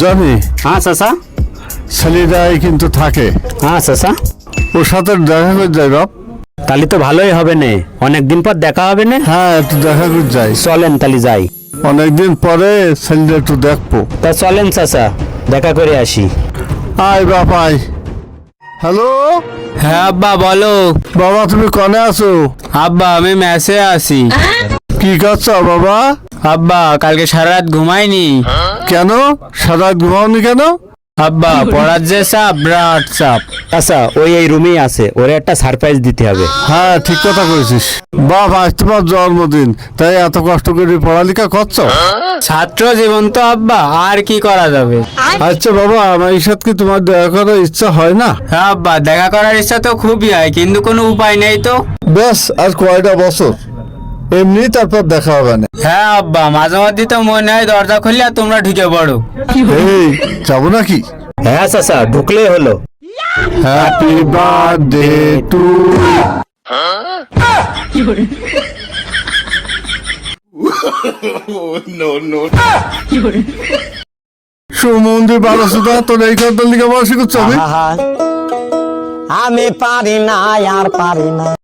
জানি। হ্যাঁ চাচা। ছেলেটাই কিন্তু থাকে। হ্যাঁ চাচা। ওর সাথে দেখা করে যাই বাপ। তাহলে তো ভালোই হবে না, অনেকদিন পর দেখা হবে না। হ্যাঁ, একটু দেখা করে যাই। চলেন তাহলে যাই। অনেকদিন পরে ছেলেটা একটু দেখবো। তা চলেন চাচা, দেখা করে আসি। আয় বাপ আয়। হ্যালো হ্যাঁ আব্বা বলো। বাবা, তুমি কনে আছো? আব্বা আমি মেসে আছি। কি করছো বাবা? আব্বা কালকে সারা রাত ঘুমাইনি। কেন সারা রাত ঘুমাওনি কেন? আব্বা পড়ার যে চাপ, বিরাট চাপ। চাচা ওই এই রুমেই আছে, ওরে একটা সারপ্রাইজ দিতে হবে। হ্যাঁ, ঠিক কথা করেছিস বাপ। আজ তোমার জন্মদিন, তাই এত কষ্ট করে পড়ালেখা করছো? ছাত্র জীবন তো আব্বা, আর কি করা যাবে। আচ্ছা বাবা, আমার সাথে কি তোমার দেখা করার ইচ্ছা হয় না? হ্যাঁ আব্বা, দেখা করার ইচ্ছা তো খুবই হয়, কিন্তু কোনো উপায় নেই তো। ব্যাস, আর কয়টা বছর এমনি, তারপর দেখা হবে না। হ্যাঁ আব্বা, মাঝে মাঝে তো মনে হয় দরজা খুললে তোমরা ঢুকে পড়ো। এই যাবো নাকি? হ্যাঁ চাচা, ঢুকলেই হলো। Happy birthday to. সুমন্দির বারো সুদা, তোর এই কথা লিখে বসে করছো? আমি পারি না আর পারি না।